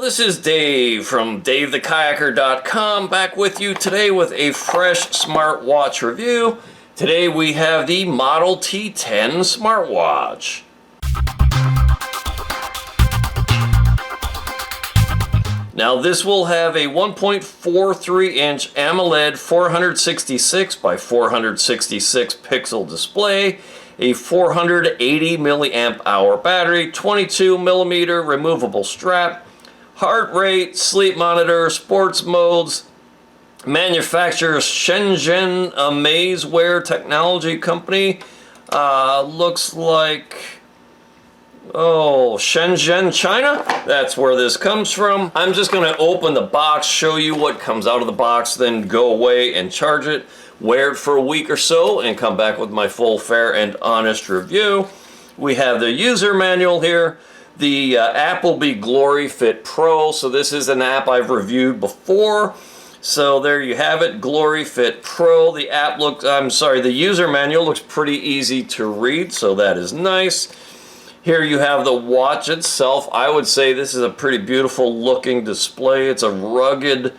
This is Dave from DaveTheKayaker.com back with you today with a fresh smartwatch review. Today we have the Model T10 smartwatch. Now this will have a 1.43 inch AMOLED 466 by 466 pixel display, a 480 milliamp hour battery, 22 millimeter removable strap, heart rate, sleep monitor, sports modes, manufacturer Shenzhen Amazeware Technology Company. Looks like, Shenzhen, China? That's where this comes from. I'm just going to open the box, show you what comes out of the box, then go away and charge it, wear it for a week or so, and come back with my full, fair, and honest review. We have the user manual here. The app will be Gloryfit Pro, so this is an app I've reviewed before. So there you have it, Gloryfit Pro. The app the user manual looks pretty easy to read, so that is nice. Here you have the watch itself. I would say this is a pretty beautiful looking display. It's a rugged,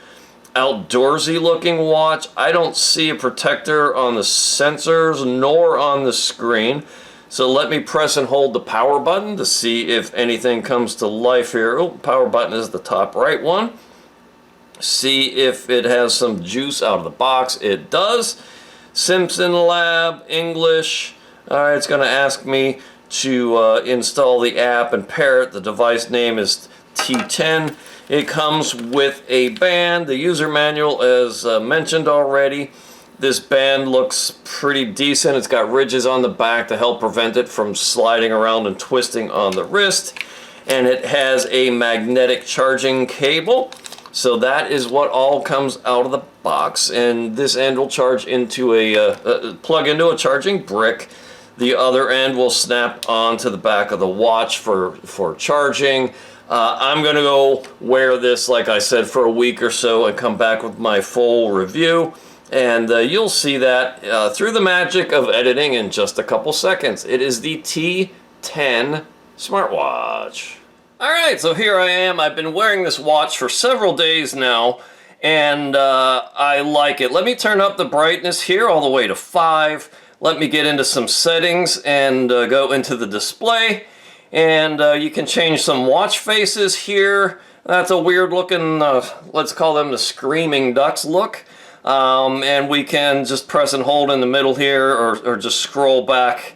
outdoorsy looking watch. I don't see a protector on the sensors nor on the screen. So let me press and hold the power button to see if anything comes to life here. Oh, power button is the top right one. See if it has some juice out of the box. It does. Simpson Lab, English. Alright, it's going to ask me to install the app and pair it. The device name is T10. It comes with a band. The user manual, as mentioned already. This band looks pretty decent. It's got ridges on the back to help prevent it from sliding around and twisting on the wrist. And it has a magnetic charging cable. So that is what all comes out of the box. And this end will charge into plug into a charging brick. The other end will snap onto the back of the watch for charging. I'm going to go wear this, like I said, for a week or so and come back with my full review. And you'll see that through the magic of editing in just a couple seconds. It is the T10 smartwatch. Alright, so here I am. I've been wearing this watch for several days now, and I like it. Let me turn up the brightness here all the way to 5. Let me get into some settings and go into the display. And you can change some watch faces here. That's a weird looking, let's call them the screaming ducks look. And we can just press and hold in the middle here or just scroll back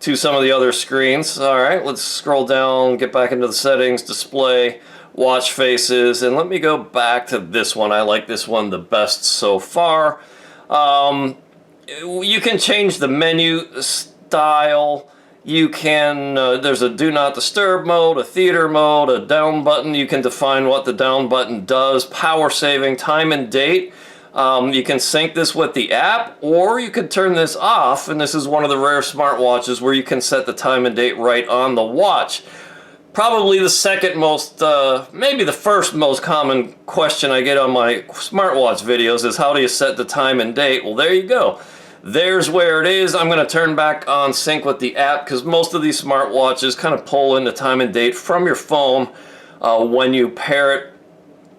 to some of the other screens. Alright, let's scroll down, get back into the settings, display, watch faces, and let me go back to this one. I like this one the best so far. You can change the menu style. You can, there's a do not disturb mode, a theater mode, a down button. You can define what the down button does, power saving, time and date. You can sync this with the app, or you could turn this off, and this is one of the rare smartwatches where you can set the time and date right on the watch. Probably the second most, maybe the first most common question I get on my smartwatch videos is how do you set the time and date? Well, there you go. There's where it is. I'm going to turn back on sync with the app because most of these smartwatches kind of pull in the time and date from your phone when you pair it.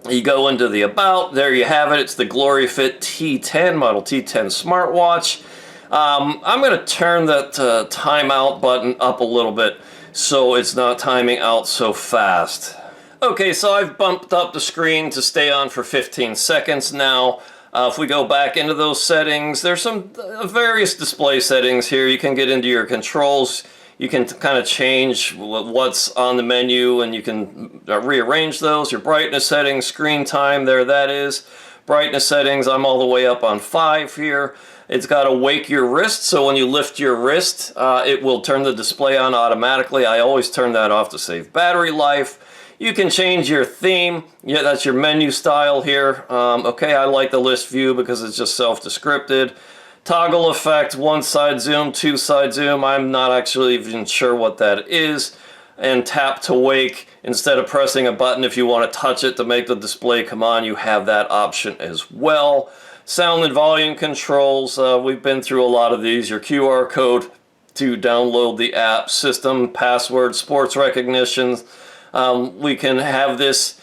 You go into the about, there you have it. It's the Gloryfit T10, Model T10 smartwatch. I'm going to turn that timeout button up a little bit so it's not timing out so fast. Okay, so I've bumped up the screen to stay on for 15 seconds now. If we go back into those settings, there's some various display settings here. You can get into your controls. You can kind of change what's on the menu, and you can rearrange those. Your brightness settings, screen time, there that is. Brightness settings, I'm all the way up on 5 here. It's got to wake your wrist, so when you lift your wrist, it will turn the display on automatically. I always turn that off to save battery life. You can change your theme. Yeah, that's your menu style here. Okay, I like the list view because it's just self-descripted. Toggle effect, one side zoom, two side zoom. I'm not actually even sure what that is. And tap to wake. Instead of pressing a button, if you want to touch it to make the display come on, you have that option as well. Sound and volume controls. We've been through a lot of these. Your QR code to download the app, system, password, sports recognition. We can have this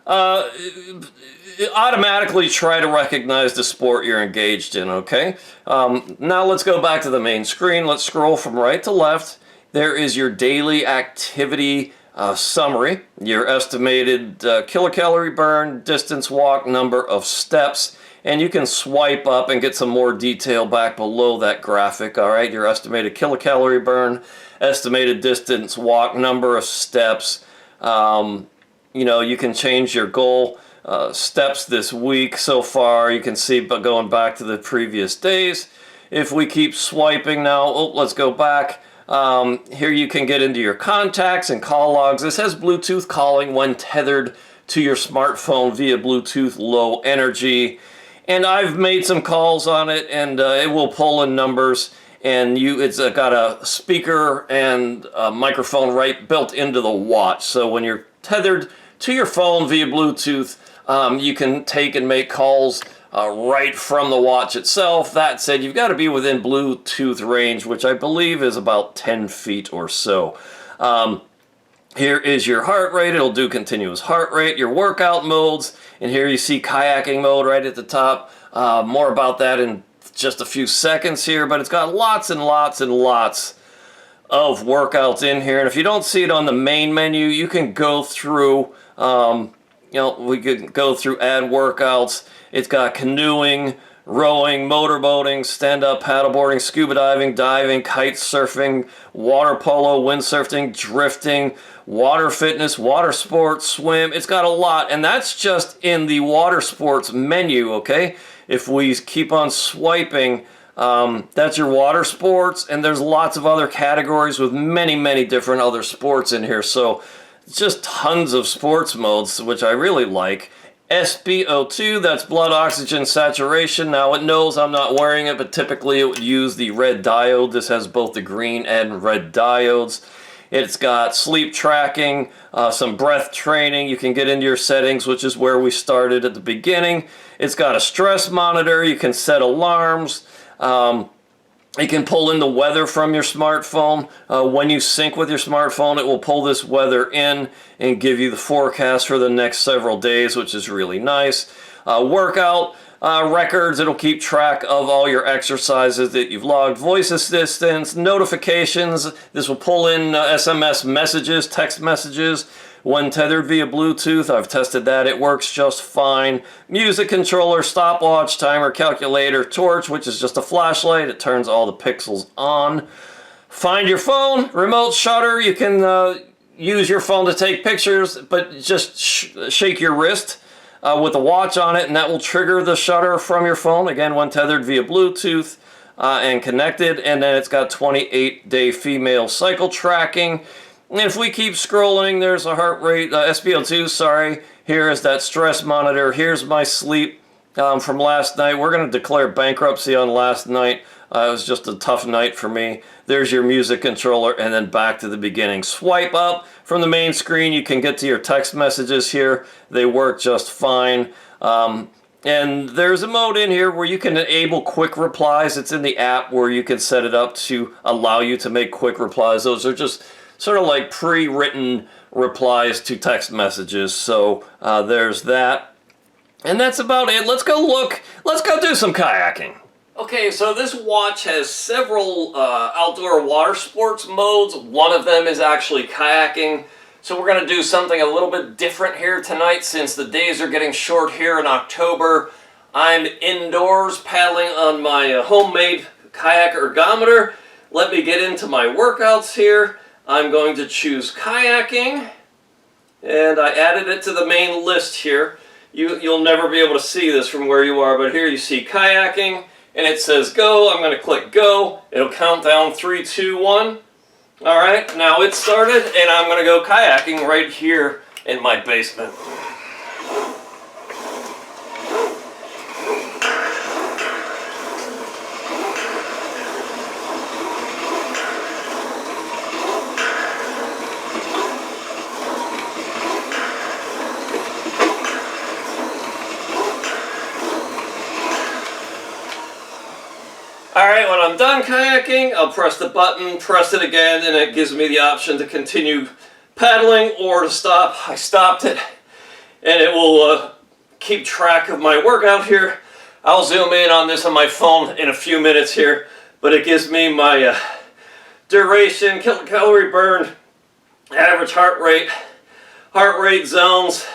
automatically try to recognize the sport you're engaged in, okay? Now let's go back to the main screen. Let's scroll from right to left. There is your daily activity summary, your estimated kilocalorie burn, distance walk, number of steps, and you can swipe up and get some more detail back below that graphic, all right? Your estimated kilocalorie burn, estimated distance walk, number of steps. You know, you can change your goal steps this week so far. You can see, but going back to the previous days. If we keep swiping now, oh, let's go back. Here you can get into your contacts and call logs. This has Bluetooth calling when tethered to your smartphone via Bluetooth Low Energy. And I've made some calls on it, and it will pull in numbers. And it's got a speaker and a microphone right built into the watch. So when you're tethered to your phone via Bluetooth, you can take and make calls right from the watch itself. That said, you've got to be within Bluetooth range, which I believe is about 10 feet or so. Here is your heart rate. It'll do continuous heart rate, your workout modes, and here you see kayaking mode right at the top. More about that in just a few seconds here, but it's got lots and lots and lots of workouts in here. And if you don't see it on the main menu, you can go through, we could go through add workouts. It's got canoeing, rowing, motorboating, stand-up paddleboarding, scuba diving, kite surfing, water polo, windsurfing, drifting, water fitness, water sports, swim. It's got a lot, and that's just in the water sports menu, okay? If we keep on swiping, that's your water sports, and there's lots of other categories with many, many different other sports in here. So just tons of sports modes, which I really like. SpO2, that's blood oxygen saturation. Now it knows I'm not wearing it, but typically it would use the red diode. This has both the green and red diodes. It's got sleep tracking, some breath training. You can get into your settings, which is where we started at the beginning. It's got a stress monitor. You can set alarms. You can pull in the weather from your smartphone. When you sync with your smartphone, it will pull this weather in and give you the forecast for the next several days, which is really nice. Workout records, it'll keep track of all your exercises that you've logged. Voice assistance, notifications, this will pull in SMS messages, text messages when tethered via Bluetooth. I've tested that, it works just fine. Music controller, stopwatch, timer, calculator, torch, which is just a flashlight. It turns all the pixels on. Find your phone, remote shutter. You can use your phone to take pictures, but just shake your wrist with a watch on it, and that will trigger the shutter from your phone, again, when tethered via Bluetooth and connected. And then it's got 28-day female cycle tracking. And if we keep scrolling, there's a heart rate, SpO2, sorry. Here is that stress monitor. Here's my sleep from last night. We're going to declare bankruptcy on last night. It was just a tough night for me. There's your music controller, and then back to the beginning. Swipe up from the main screen. You can get to your text messages here. They work just fine. And there's a mode in here where you can enable quick replies. It's in the app where you can set it up to allow you to make quick replies. Those are just sort of like pre-written replies to text messages. So there's that. And that's about it. Let's go do some kayaking. Okay, so this watch has several outdoor water sports modes. One of them is actually kayaking. So we're going to do something a little bit different here tonight since the days are getting short here in October. I'm indoors paddling on my homemade kayak ergometer. Let me get into my workouts here. I'm going to choose kayaking, and I added it to the main list here. You'll never be able to see this from where you are, but here you see kayaking, and it says go. I'm going to click go. It'll count down 3, 2, 1. All right, now it's started, and I'm going to go kayaking right here in my basement. Alright, when I'm done kayaking, I'll press the button, press it again, and it gives me the option to continue paddling or to stop. I stopped it, and it will keep track of my workout here. I'll zoom in on this on my phone in a few minutes here, but it gives me my duration, kilocalorie burn, average heart rate zones,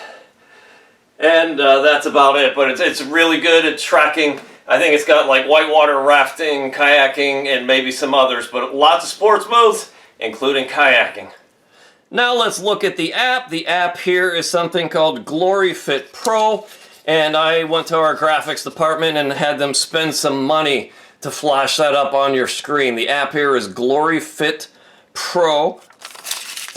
and that's about it. But it's really good at tracking. I think it's got like whitewater rafting, kayaking, and maybe some others, but lots of sports modes, including kayaking. Now let's look at the app. The app here is something called Gloryfit Pro, and I went to our graphics department and had them spend some money to flash that up on your screen. The app here is Gloryfit Pro.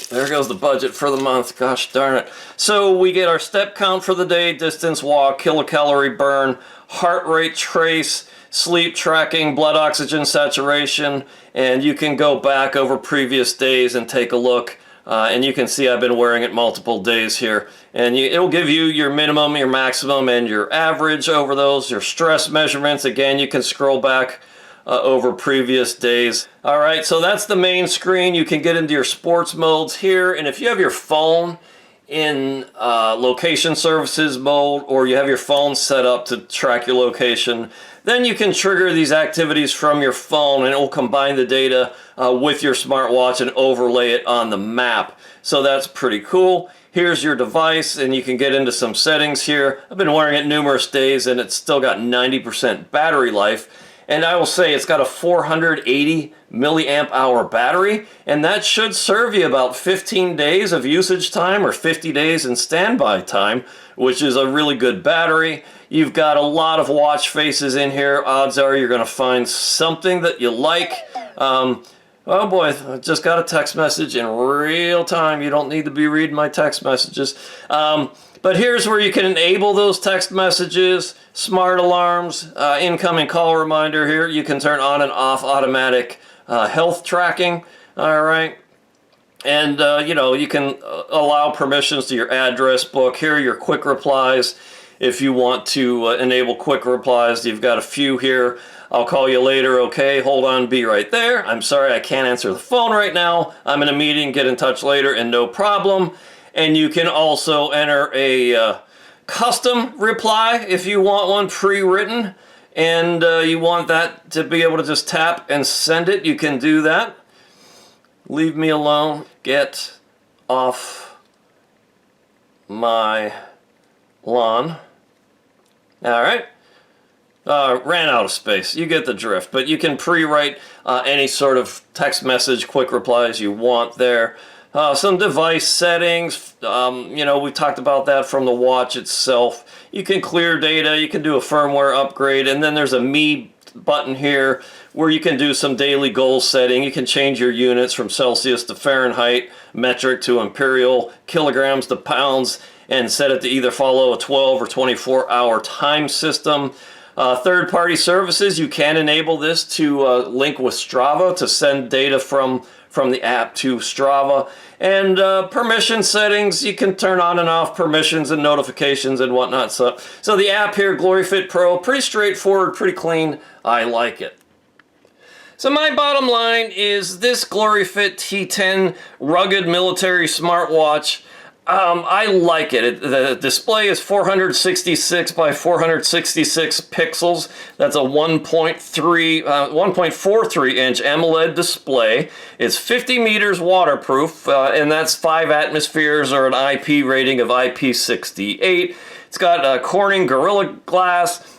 There goes the budget for the month, gosh darn it. So we get our step count for the day, distance walk, kilocalorie burn, heart rate trace, sleep tracking, blood oxygen saturation, and you can go back over previous days and take a look. And you can see I've been wearing it multiple days here. And it'll give you your minimum, your maximum, and your average over those. Your stress measurements, again, you can scroll back over previous days. All right, so that's the main screen. You can get into your sports modes here. And if you have your phone in location services mode, or you have your phone set up to track your location, then you can trigger these activities from your phone, and it will combine the data with your smartwatch and overlay it on the map. So that's pretty cool. Here's your device, and you can get into some settings here. I've been wearing it numerous days, and it's still got 90% battery life. And I will say it's got a 480 milliamp hour battery, and that should serve you about 15 days of usage time or 50 days in standby time, which is a really good battery. You've got a lot of watch faces in here. Odds are you're going to find something that you like. Oh boy, I just got a text message in real time. You don't need to be reading my text messages. But here's where you can enable those text messages, smart alarms, incoming call reminder here. You can turn on and off automatic health tracking, all right? And, you know, you can allow permissions to your address book. Here are your quick replies. If you want to enable quick replies, you've got a few here. I'll call you later, okay? Hold on, be right there. I'm sorry, I can't answer the phone right now. I'm in a meeting, get in touch later, and no problem. And you can also enter a custom reply if you want one pre-written, and you want that to be able to just tap and send it. You can do that. Leave me alone. Get off my lawn. All right. Ran out of space. You get the drift, but you can pre-write any sort of text message, quick replies you want there. Some device settings, you know, we talked about that from the watch itself. You can clear data, you can do a firmware upgrade, and then there's a Me button here where you can do some daily goal setting. You can change your units from Celsius to Fahrenheit, metric to imperial, kilograms to pounds, and set it to either follow a 12 or 24-hour time system. Third-party services, you can enable this to link with Strava to send data from the app to Strava. And permission settings, you can turn on and off permissions and notifications and whatnot. So the app here, Gloryfit Pro, pretty straightforward, pretty clean. I like it. So my bottom line is this Gloryfit T10 rugged military smartwatch. I like it. The display is 466 by 466 pixels. That's a 1.43 inch AMOLED display. It's 50 meters waterproof, and that's 5 atmospheres or an IP rating of IP68. It's got Corning Gorilla Glass,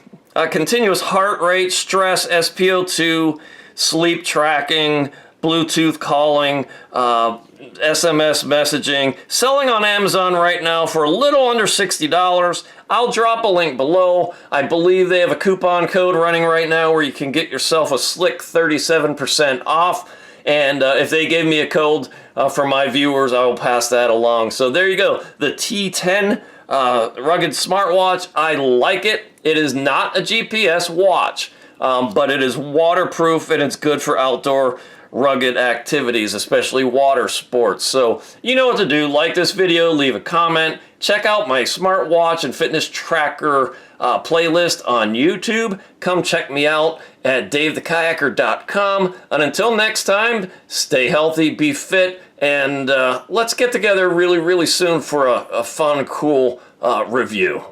continuous heart rate, stress, SpO2, sleep tracking, Bluetooth calling, SMS messaging, selling on Amazon right now for a little under $60. I'll drop a link below. I believe they have a coupon code running right now where you can get yourself a slick 37% off. And if they gave me a code for my viewers, I will pass that along. So there you go. The T10 rugged smartwatch. I like it. It is not a GPS watch. but it is waterproof and it's good for outdoor rugged activities, especially water sports. So you know what to do. Like this video, leave a comment, check out my smartwatch and fitness tracker playlist on YouTube. Come check me out at davethekayaker.com. And until next time, stay healthy, be fit, and let's get together really, really soon for a fun, cool review.